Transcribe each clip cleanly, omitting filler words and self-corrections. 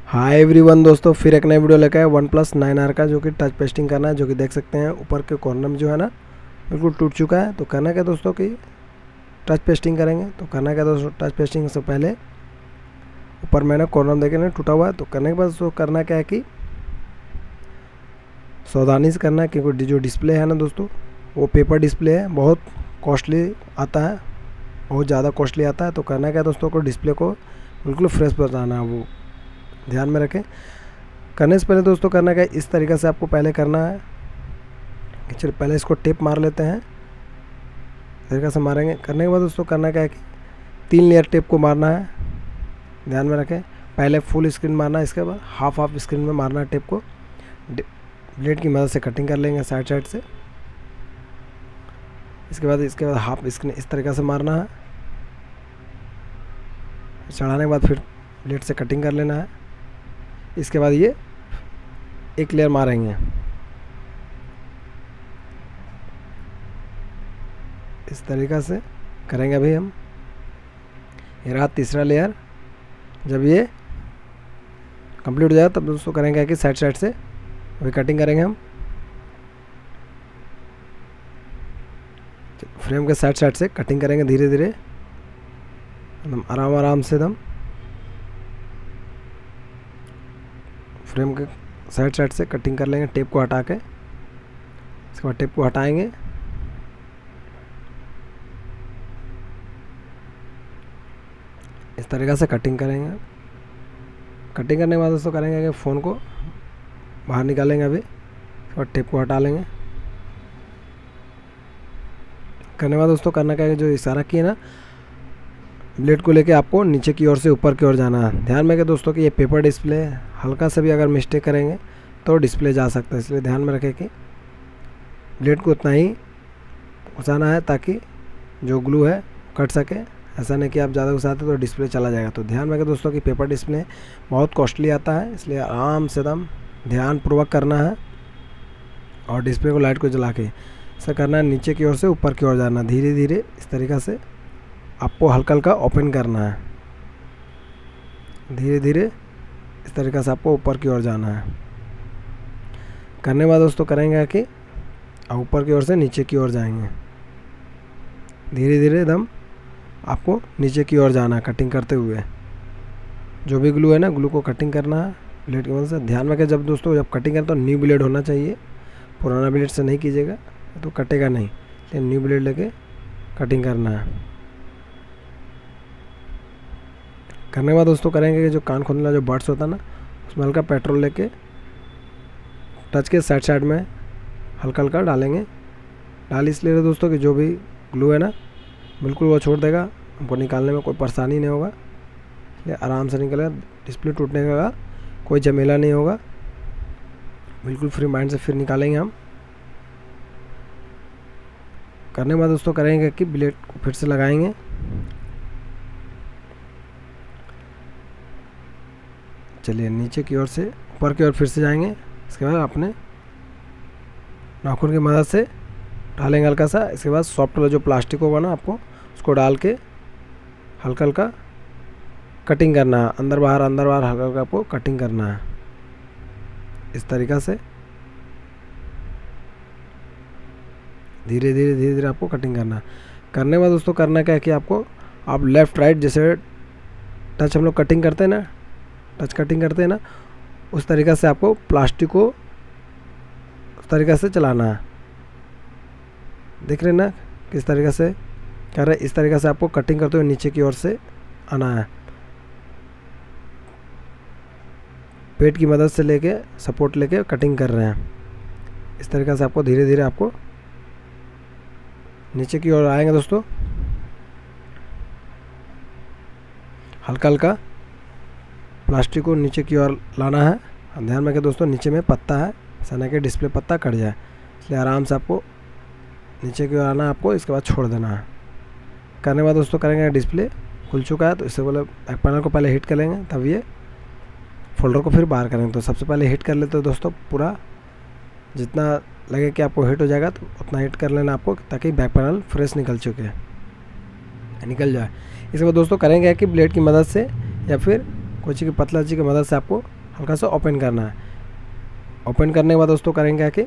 Hi everyone दोस्तों, फिर एक नया वीडियो लेकर आए OnePlus 9R का, जो कि टच पेस्टिंग करना है। जो कि देख सकते हैं ऊपर के कॉर्नर में जो है ना बिल्कुल टूट चुका है। तो करना क्या दोस्तों कि टच पेस्टिंग करेंगे। तो करना क्या दोस्तों, टच पेस्टिंग से पहले ऊपर मैंने कॉर्नर में देखे ना टूटा हुआ है। तो करने के बाद दोस्तों करना क्या है कि सावधानी से करना है, क्योंकि जो डिस्प्ले है ना दोस्तों वो पेपर डिस्प्ले है, बहुत कॉस्टली आता है, बहुत ज़्यादा कॉस्टली आता है। तो करना क्या दोस्तों को डिस्प्ले को बिल्कुल फ्रेश बनाना है, वो ध्यान में रखें। करने से पहले दोस्तों करना क्या, इस तरीक़े से आपको पहले करना है कि चलिए पहले इसको टेप मार लेते हैं। इस तरीक़े से मारेंगे। करने के बाद दोस्तों करना क्या है कि 3 लेयर टेप को मारना है, ध्यान में रखें। पहले फुल स्क्रीन मारना है, इसके बाद हाफ स्क्रीन में मारना है टेप को। ब्लेड की मदद से कटिंग कर लेंगे साइड से। इसके बाद हाफ स्क्रीन इस तरीक़े से मारना है। चढ़ाने के बाद फिर ब्लेड से कटिंग कर लेना है। इसके बाद ये एक लेयर मारेंगे, इस तरीक़ा से करेंगे। अभी हम ये रहा तीसरा लेयर। जब ये कंप्लीट हो जाएगा तब दोस्तों करेंगे कि साइड से अभी कटिंग करेंगे हम फ्रेम के साइड से कटिंग करेंगे धीरे धीरे, एकदम आराम से। एकदम फ्रेम के साइड से कटिंग कर लेंगे टेप को हटा के। इसके बाद टेप को हटाएंगे। इस तरीक़े से कटिंग करेंगे। कटिंग करने के बाद दोस्तों करेंगे कि फ़ोन को बाहर निकालेंगे अभी। इसके बाद टेप को हटा लेंगे। करने के बाद दोस्तों करना क्या है, जो इशारा किया ना ब्लेड को लेके आपको नीचे की ओर से ऊपर की ओर जाना है। ध्यान में रखें दोस्तों कि ये पेपर डिस्प्ले है, हल्का सा भी अगर मिस्टेक करेंगे तो डिस्प्ले जा सकता है। इसलिए ध्यान में रखें कि ब्लेड को उतना ही घुसाना है ताकि जो ग्लू है कट सके। ऐसा नहीं कि आप ज़्यादा घुसाते तो डिस्प्ले चला जाएगा। तो ध्यान में रखें दोस्तों कि पेपर डिस्प्ले बहुत कॉस्टली आता है, इसलिए आराम से एकदम ध्यानपूर्वक करना है। और डिस्प्ले को लाइट को जला के ऐसा करना है, नीचे की ओर से ऊपर की ओर जाना धीरे धीरे। इस तरीक़ा से आपको हल्का ओपन करना है, धीरे धीरे इस तरीक़े से आपको ऊपर की ओर जाना है। करने के बाद दोस्तों करेंगे कि ऊपर की ओर से नीचे की ओर जाएंगे, धीरे धीरे एकदम आपको नीचे की ओर जाना है कटिंग करते हुए। जो भी ग्लू है ना, ग्लू को कटिंग करना है ब्लेड की मदद से। ध्यान में रखें जब कटिंग करें तो न्यू ब्लेड होना चाहिए, पुराना ब्लेड से नहीं कीजिएगा तो कटेगा नहीं। लेकिन न्यू ब्लेड लेके कटिंग करना है। करने के बाद दोस्तों करेंगे कि जो कान खोलने वाला जो बर्ड्स होता है ना, उसमें हल्का पेट्रोल लेके टच के साइड में हल्का डालेंगे। डाल इसलिए दोस्तों कि जो भी ग्लू है ना बिल्कुल वो छोड़ देगा, हमको निकालने में कोई परेशानी नहीं होगा। इसलिए आराम से निकलेगा, डिस्प्ले टूटने का कोई झमेला नहीं होगा, बिल्कुल फ्री माइंड से फिर निकालेंगे हम। करने के बाद दोस्तों करेंगे कि ब्लेड को फिर से लगाएंगे। चलिए नीचे की ओर से ऊपर की ओर फिर से जाएंगे। इसके बाद अपने नाखून की मदद से डालेंगे हल्का सा। इसके बाद सॉफ्ट वाला जो प्लास्टिक होगा ना आपको उसको डाल के हल्का कटिंग करना है, अंदर बाहर हल्का आपको कटिंग करना है इस तरीक़ा से। धीरे धीरे आपको कटिंग करना है। करने के बाद दोस्तों करना क्या है कि आपको आप लेफ़्ट राइट जैसे टच हम लोग कटिंग करते हैं ना, टच कटिंग करते हैं ना, उस तरीक़ा से आपको प्लास्टिक को उस तरीक़ा से चलाना है। देख रहे हैं ना किस तरीक़े से कर रहे हैं। इस तरीक़े से आपको कटिंग करते हुए नीचे की ओर से आना है। पेट की मदद से लेके सपोर्ट लेके कटिंग कर रहे हैं। इस तरीक़े से आपको धीरे धीरे आपको नीचे की ओर आएंगे दोस्तों। हल्का प्लास्टिक को नीचे की ओर लाना है। ध्यान में रखें दोस्तों नीचे में पत्ता है, ऐसा नहीं कि डिस्प्ले पत्ता कट जाए, इसलिए आराम से आपको नीचे की ओर आना है आपको। इसके बाद छोड़ देना है। करने के बाद दोस्तों करेंगे डिस्प्ले खुल चुका है तो इससे बोले बैक पैनल को पहले हिट कर लेंगे, तब ये फोल्डर को फिर बाहर करेंगे। तो सबसे पहले हिट कर लेते हो दोस्तों, पूरा जितना लगे कि आपको हिट हो जाएगा तो उतना हिट कर लेना आपको, ताकि बैक पैनल फ्रेश निकल जाए। इसके बाद दोस्तों करेंगे कि ब्लेड की मदद से या फिर कोई चीज़ की पतला चीज़ की मदद से आपको हल्का सा ओपन करना है। ओपन करने के बाद दोस्तों करेंगे क्या कि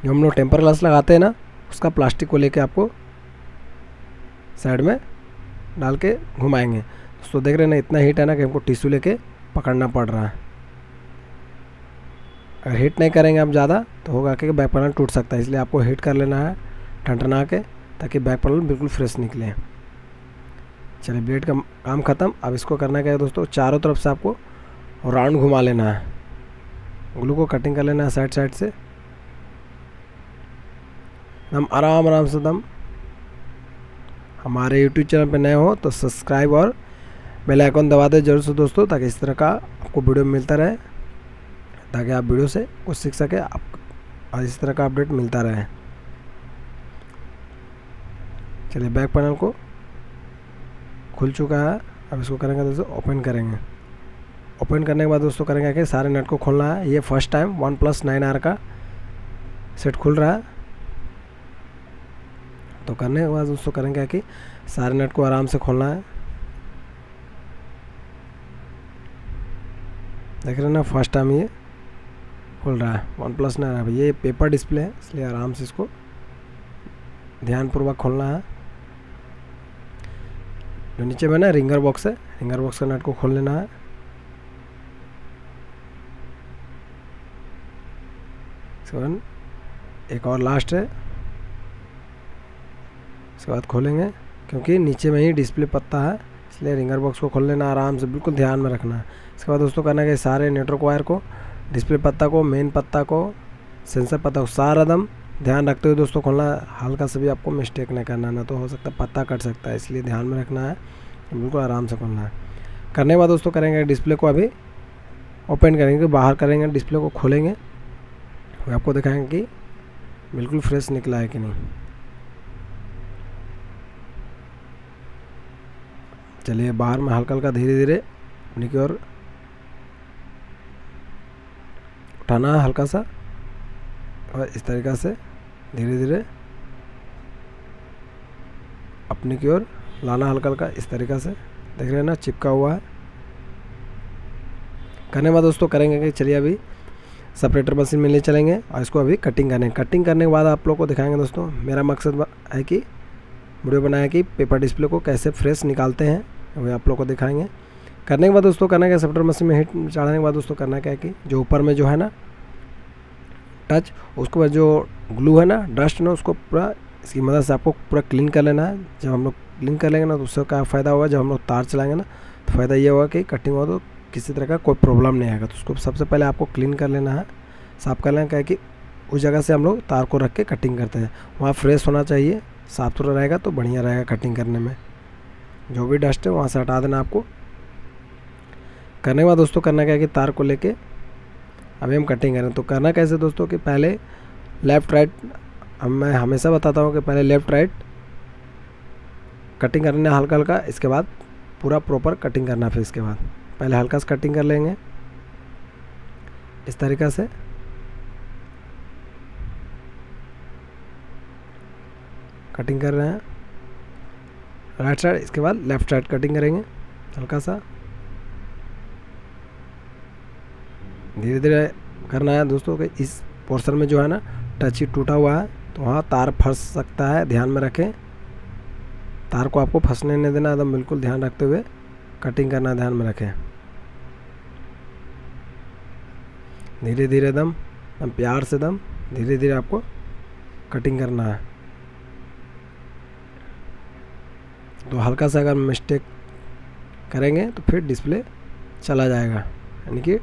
जो हम लोग टेम्पर ग्लास लगाते हैं ना, उसका प्लास्टिक को लेके आपको साइड में डाल के घुमाएंगे। दोस्तों देख रहे हैं ना, इतना हीट है ना कि हमको टिश्यू लेके पकड़ना पड़ रहा है। अगर हीट नहीं करेंगे आप ज़्यादा तो होगा कि बैक पैनल टूट सकता है, इसलिए आपको हीट कर लेना है ठंडना के, ताकि बैक पैनल बिल्कुल फ्रेश निकले। चलिए ब्लेड का काम ख़त्म। अब इसको करना क्या है दोस्तों, चारों तरफ से आपको राउंड घुमा लेना है। ग्लू को कटिंग कर लेना है साइड साइड से, हम आराम आराम से दम। हमारे YouTube चैनल पर नए हो तो सब्सक्राइब और बेल आइकन दबा दें जरूर से दोस्तों, ताकि इस तरह का आपको वीडियो मिलता रहे, ताकि आप वीडियो से कुछ सीख सके आप, और इस तरह का अपडेट मिलता रहे। चलिए बैक पैनल को खुल चुका है। अब इसको करेंगे दोस्तों ओपन करेंगे। ओपन करने के बाद दोस्तों करेंगे कि सारे नट को खोलना है। ये फर्स्ट टाइम 1+9R का सेट खुल रहा है, तो करने के बाद दोस्तों करेंगे कि सारे नट को आराम से खोलना है। देख रहे हैं ना, फर्स्ट टाइम ये खुल रहा है 1+9R। ये पेपर डिस्प्ले है, इसलिए आराम से इसको ध्यानपूर्वक खोलना है। जो नीचे में ना रिंगर बॉक्स है, रिंगर बॉक्स का नट को खोल लेना है। एक और लास्ट है, इसके बाद खोलेंगे, क्योंकि नीचे में ही डिस्प्ले पत्ता है, इसलिए रिंगर बॉक्स को खोल लेना आराम से, बिल्कुल ध्यान में रखना है। इसके बाद दोस्तों करना है कि सारे नेटवर्क वायर को, डिस्प्ले पत्ता को, मेन पत्ता को, सेंसर पत्ता को सारा दम ध्यान रखते हुए दोस्तों खोलना है। हल्का से भी आपको मिस्टेक नहीं करना, ना तो हो सकता है पत्ता कट सकता है, इसलिए ध्यान में रखना है, बिल्कुल आराम से खोलना है। करने के बाद दोस्तों करेंगे डिस्प्ले को अभी ओपन करेंगे, बाहर करेंगे, डिस्प्ले को खोलेंगे, आपको दिखाएंगे कि बिल्कुल फ्रेश निकला है कि नहीं। चलिए बाहर में हल्का हल्का धीरे धीरे अपनी की ओर उठाना है हल्का सा, और इस तरीक़ा से धीरे धीरे अपनी की ओर लाना हल्का हल्का, इस तरीक़ा से। देख रहे हैं ना, चिपका हुआ है। करने के बाद दोस्तों करेंगे कि चलिए अभी सेपरेटर मशीन में ले चलेंगे और इसको अभी कटिंग करेंगे। कटिंग करने के बाद आप लोग को दिखाएंगे दोस्तों, मेरा मकसद है कि वीडियो बनाया कि पेपर डिस्प्ले को कैसे फ्रेश निकालते हैं, वही आप लोग को दिखाएंगे। करने के बाद दोस्तों करना क्या, सेपरेटर मशीन में हीट चढ़ाने के बाद दोस्तों करना क्या है कि जो ऊपर में जो है ना टच, उसके बाद जो ग्लू है ना, डस्ट ना, उसको पूरा इसकी मदद से आपको पूरा क्लीन कर लेना है। जब हम लोग क्लीन कर लेंगे ना, तो उससे क्या फ़ायदा होगा, जब हम लोग तार चलाएंगे ना, तो फ़ायदा ये होगा कि कटिंग हो तो किसी तरह का कोई प्रॉब्लम नहीं आएगा। तो उसको सबसे पहले आपको क्लीन कर लेना है, साफ़ कर लेना, क्या है कि उस जगह से हम लोग तार को रख के कटिंग करते हैं, वहाँ फ्रेश होना चाहिए, साफ सुथरा रहेगा तो बढ़िया रहेगा कटिंग करने में। जो भी डस्ट है वहाँ से हटा देना आपको। करने के बाद दोस्तों करना क्या है कि तार को लेके अभी हम कटिंग करें। तो करना कैसे दोस्तों कि पहले लेफ़्ट राइट, मैं हमेशा बताता हूँ कि पहले लेफ़्ट राइट कटिंग करना हल्का हल्का, इसके बाद पूरा प्रॉपर कटिंग करना। फिर इसके बाद पहले हल्का से कटिंग कर लेंगे इस तरीक़ा से। कटिंग कर रहे हैं राइट साइड, इसके बाद लेफ़्ट साइड कटिंग करेंगे हल्का सा, धीरे धीरे करना है दोस्तों। कि इस पोर्शन में जो है ना टच ही टूटा हुआ है, तो वहाँ तार फंस सकता है, ध्यान में रखें। तार को आपको फंसने नहीं देना, एकदम बिल्कुल ध्यान रखते हुए कटिंग करना, ध्यान में रखें। धीरे धीरे दम प्यार से दम धीरे धीरे आपको कटिंग करना है। तो हल्का सा अगर मिस्टेक करेंगे तो फिर डिस्प्ले चला जाएगा, यानी कि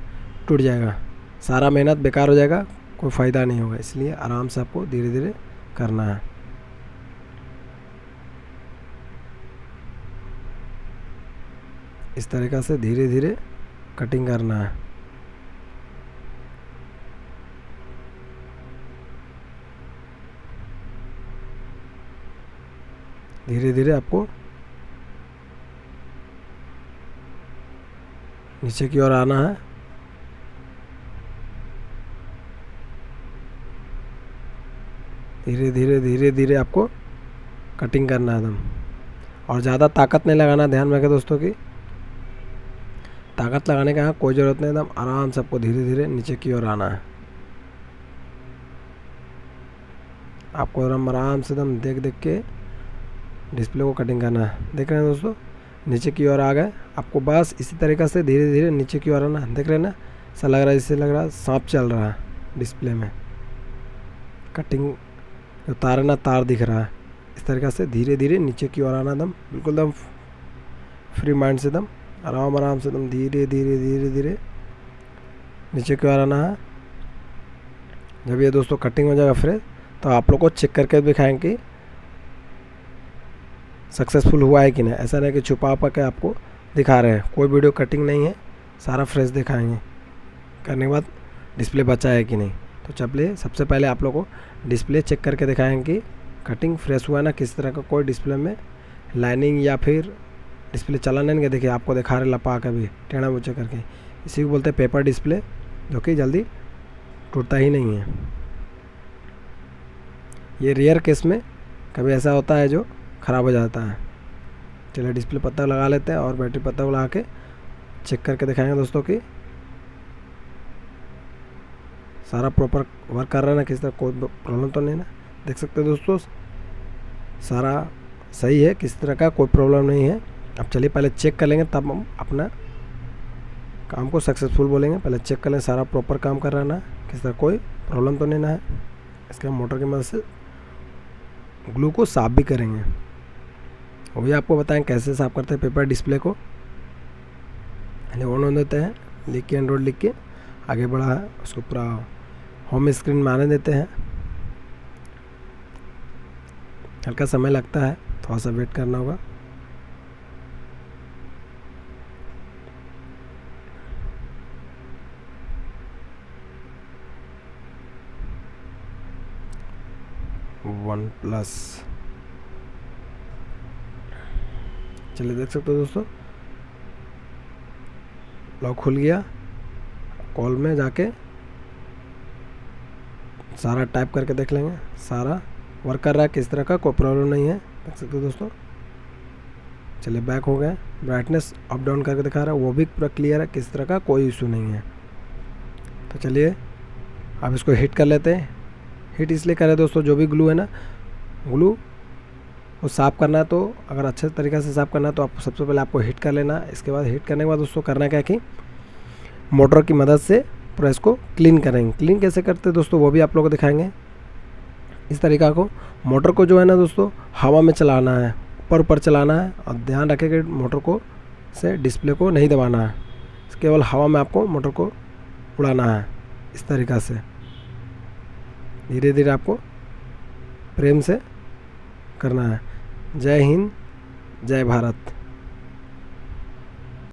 टूट जाएगा, सारा मेहनत बेकार हो जाएगा, कोई फ़ायदा नहीं होगा। इसलिए आराम से आपको धीरे धीरे करना है। इस तरीक़ा से धीरे धीरे कटिंग करना है। धीरे धीरे आपको नीचे की ओर आना है। धीरे धीरे धीरे धीरे आपको कटिंग करना है एकदम, और ज़्यादा ताकत नहीं लगाना, ध्यान में रखें दोस्तों की ताकत लगाने का यहाँ कोई ज़रूरत नहीं, एकदम आराम से आपको धीरे धीरे नीचे की ओर आना है। आपको एकदम आराम से एकदम देख देख के डिस्प्ले को कटिंग करना है। देख रहे हैं दोस्तों, नीचे की ओर आ गए। आपको बस इसी तरीक़े से धीरे धीरे नीचे की ओर आना। देख रहे हैं ना, ऐसा लग रहा है जैसे लग रहा है सांप चल रहा है डिस्प्ले में। कटिंग जो तार है ना, तार दिख रहा है। इस तरीक़े से धीरे धीरे नीचे की ओर आना, एकदम बिल्कुल एकदम फ्री माइंड से, एकदम आराम आराम से, एकदम धीरे धीरे धीरे धीरे नीचे की ओर आना है। जब ये दोस्तों कटिंग हो जाएगा फ्रेश, तो आप लोग को चेक करके दिखाएंगे कि सक्सेसफुल हुआ है कि नहीं। ऐसा नहीं कि छुपा के आपको दिखा रहे हैं, कोई वीडियो कटिंग नहीं है, सारा फ्रेश दिखाएंगे। करने के बाद डिस्प्ले बचा है कि नहीं। तो चलिए सबसे पहले आप लोग को डिस्प्ले चेक करके दिखाएंगे कि कटिंग फ्रेश हुआ है ना, किस तरह का कोई डिस्प्ले में लाइनिंग या फिर डिस्प्ले चला नहीं। देखिए आपको दिखा रहे लपा के भी टेढ़ा मुझे करके, इसी को बोलते हैं पेपर डिस्प्ले, जो कि जल्दी टूटता ही नहीं है। ये रेयर केस में कभी ऐसा होता है जो ख़राब हो जाता है। चलिए डिस्प्ले पत्ता लगा लेते हैं और बैटरी पत्ता लगा के चेक करके दिखाएंगे दोस्तों कि सारा प्रॉपर वर्क कर रहा है ना, किसी तरह कोई प्रॉब्लम तो नहीं ना। देख सकते हैं दोस्तों, सारा सही है, किसी तरह का कोई प्रॉब्लम नहीं है। अब चलिए पहले चेक कर लेंगे, तब हम अपना काम को सक्सेसफुल बोलेंगे। पहले चेक कर लें सारा प्रॉपर काम कर रहा है ना, किसी तरह कोई प्रॉब्लम तो नहीं ना है। इसके हम मोटर की मदद से ग्लू को साफ भी करेंगे, वो भी आपको बताएं कैसे साफ करते हैं पेपर डिस्प्ले को। पहले ऑन होने देते हैं, लिख के एंड्रॉइड लिख के आगे बढ़ा है, उसको पूरा होम स्क्रीन में आने देते हैं। हल्का समय लगता है, थोड़ा सा वेट करना होगा। OnePlus, चलिए देख सकते हो दोस्तों, लॉक खुल गया। कॉल में जाके सारा टाइप करके देख लेंगे, सारा वर्क कर रहा है, किस तरह का कोई प्रॉब्लम नहीं है। देख सकते हो दोस्तों। चलिए बैक हो गए, ब्राइटनेस अप डाउन करके दिखा रहा है, वो भी पूरा क्लियर है, किस तरह का कोई इशू नहीं है। तो चलिए अब इसको हिट कर लेते हैं। हिट इसलिए करें दोस्तों, जो भी ग्लू है ना, ग्लू वो साफ़ करना है, तो अगर अच्छे तरीक़े से साफ़ करना है तो आप सबसे पहले आपको हिट कर लेना है। इसके बाद हिट करने के बाद दोस्तों करना क्या है कि मोटर की मदद से पूरा इसको क्लीन करेंगे। क्लीन कैसे करते हैं दोस्तों, वो भी आप लोगों को दिखाएंगे। इस तरीक़ा को मोटर को जो है ना दोस्तों, हवा में चलाना है, ऊपर ऊपर चलाना है, और ध्यान रखें कि मोटर को से डिस्प्ले को नहीं दबाना है, केवल हवा में आपको मोटर को उड़ाना है। इस तरीक़ा से धीरे धीरे आपको प्रेम से करना है। जय हिंद, जय भारत।